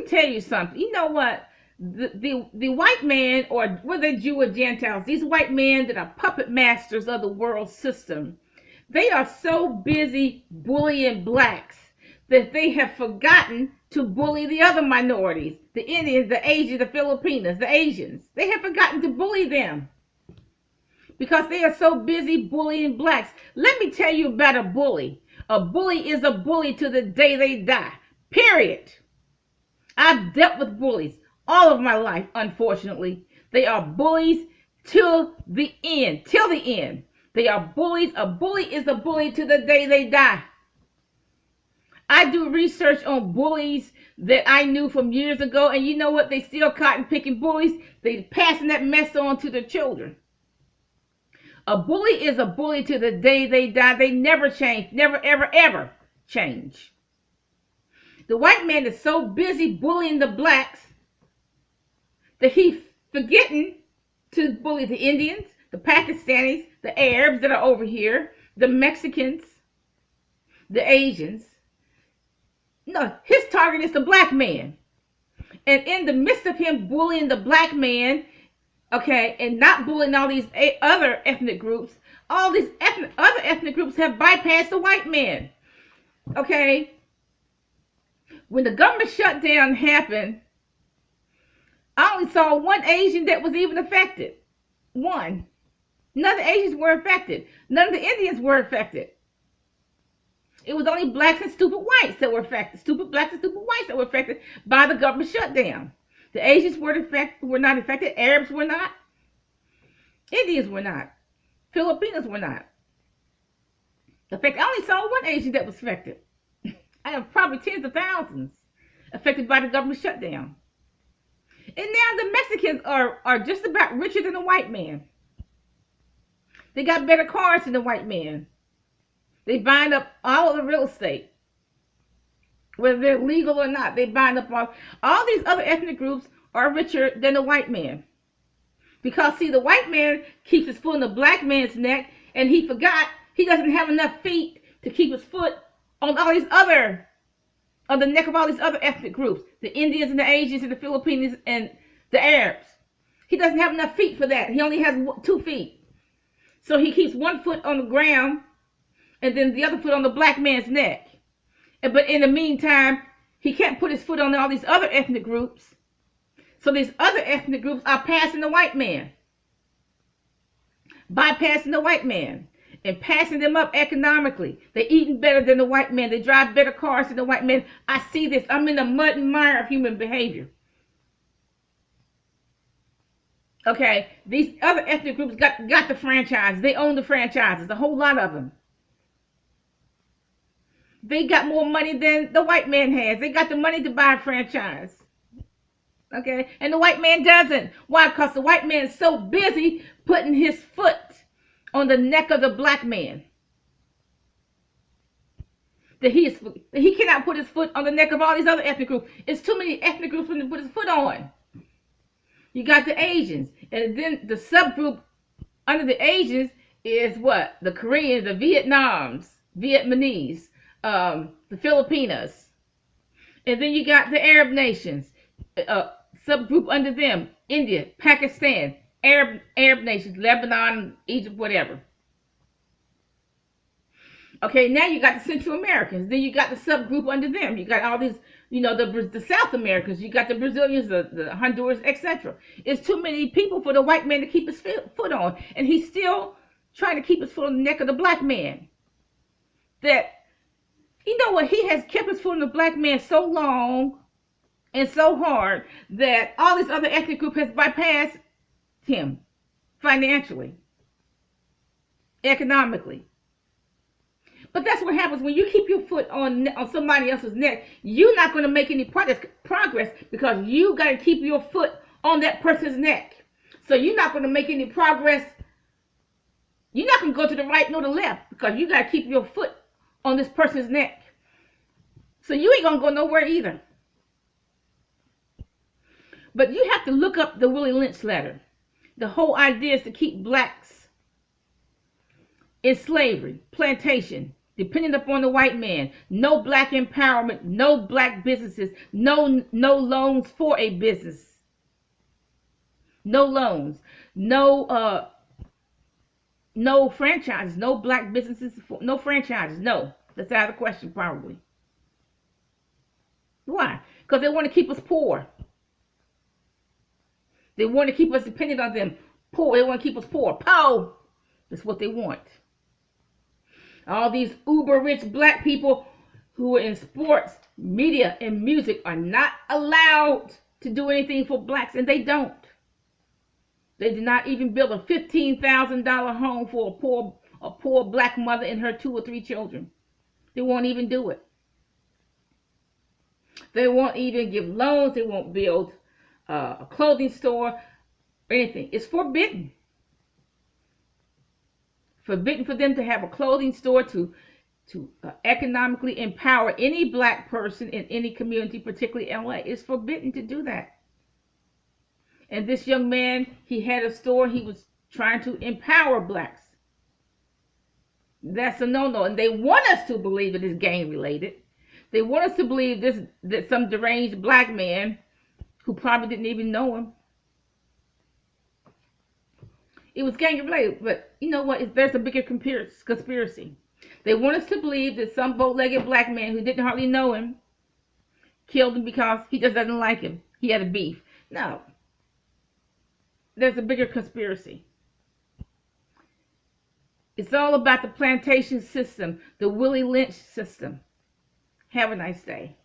me tell you something. You know what? The white man, or whether Jew or Gentiles, these white men that are puppet masters of the world system, they are so busy bullying blacks that they have forgotten to bully the other minorities, the Indians, the Asians, the Filipinos, the Asians. They have forgotten to bully them because they are so busy bullying blacks. Let me tell you about a bully. A bully is a bully to the day they die. Period. I've dealt with bullies all of my life, unfortunately. They are bullies till the end. Till the end. They are bullies. A bully is a bully to the day they die. I do research on bullies that I knew from years ago, and you know what? They still cotton picking bullies. They passing that mess on to their children. A bully is a bully to the day they die. They never change. Never, ever, ever change. The white man is so busy bullying the blacks that he's forgetting to bully the Indians, the Pakistanis, the Arabs that are over here, the Mexicans, the Asians. No, his target is the black man. And in the midst of him bullying the black man, okay, and not bullying all these other ethnic groups, all these other ethnic groups have bypassed the white man. Okay? When the government shutdown happened, I only saw one Asian that was even affected. One. None of the Asians were affected. None of the Indians were affected. It was only blacks and stupid whites that were affected. Stupid blacks and stupid whites that were affected by the government shutdown. The Asians were not affected. Arabs were not. Indians were not. Filipinos were not. In fact, I only saw one Asian that was affected. I have probably tens of thousands affected by the government shutdown. And now the Mexicans are just about richer than the white man. They got better cars than the white man. They bind up all of the real estate. Whether they're legal or not, they bind up all these other ethnic groups are richer than the white man. Because, see, the white man keeps his foot on the black man's neck, and he forgot he doesn't have enough feet to keep his foot on the neck of all these other ethnic groups. The Indians and the Asians and the Filipinos and the Arabs. He doesn't have enough feet for that. He only has 2 feet. So he keeps one foot on the ground and then the other foot on the black man's neck. But in the meantime, he can't put his foot on all these other ethnic groups. So these other ethnic groups are passing the white man. Bypassing the white man. And passing them up economically. They're eating better than the white man. They drive better cars than the white man. I see this. I'm in the mud and mire of human behavior. Okay, these other ethnic groups got the franchises. They own the franchises, a whole lot of them. They got more money than the white man has. They got the money to buy a franchise. Okay, and the white man doesn't. Why? Because the white man is so busy putting his foot on the neck of the black man that he cannot put his foot on the neck of all these other ethnic groups. It's too many ethnic groups for him to put his foot on. You got the Asians, and then the subgroup under the Asians is what? The Koreans, the Vietnamese, the Filipinos, and then you got the Arab nations, subgroup under them, India, Pakistan, Arab nations, Lebanon, Egypt, whatever. Okay, now you got the Central Americans. Then you got the subgroup under them. You got all these, the South Americans. You got the Brazilians, the Honduras, etc. It's too many people for the white man to keep his foot on. And he's still trying to keep his foot on the neck of the black man. That, you know what, he has kept his foot on the black man so long and so hard that all this other ethnic group has bypassed him financially, economically. But that's what happens when you keep your foot on somebody else's neck. You're not going to make any progress because you got to keep your foot on that person's neck. So you're not going to make any progress. You're not going to go to the right nor the left because you got to keep your foot on this person's neck. So you ain't going to go nowhere either. But you have to look up the Willie Lynch letter. The whole idea is to keep blacks in slavery, plantation, dependent upon the white man. No black empowerment, no black businesses, no loans for a business. No loans. No franchises, no black businesses, no franchises. No. That's out of the question probably. Why? Because they want to keep us poor. They want to keep us dependent on them. Poor. They want to keep us poor. Poor. That's what they want. All these uber rich black people who are in sports, media, and music are not allowed to do anything for blacks, and they don't. They did not even build a $15,000 home for a poor black mother and her 2 or 3 children. They won't even do it. They won't even give loans. They won't build a clothing store or anything. It's forbidden. Forbidden for them to have a clothing store to economically empower any black person in any community, particularly LA. It's forbidden to do that. And this young man, he had a store. He was trying to empower blacks. That's a no-no. And they want us to believe it is gang related. They want us to believe that some deranged black man who probably didn't even know him, it was gang related. But you know what? There's a bigger conspiracy. They want us to believe that some bow-legged black man who didn't hardly know him killed him because he just doesn't like him. He had a beef. No. There's a bigger conspiracy. It's all about the plantation system, the Willie Lynch system. Have a nice day.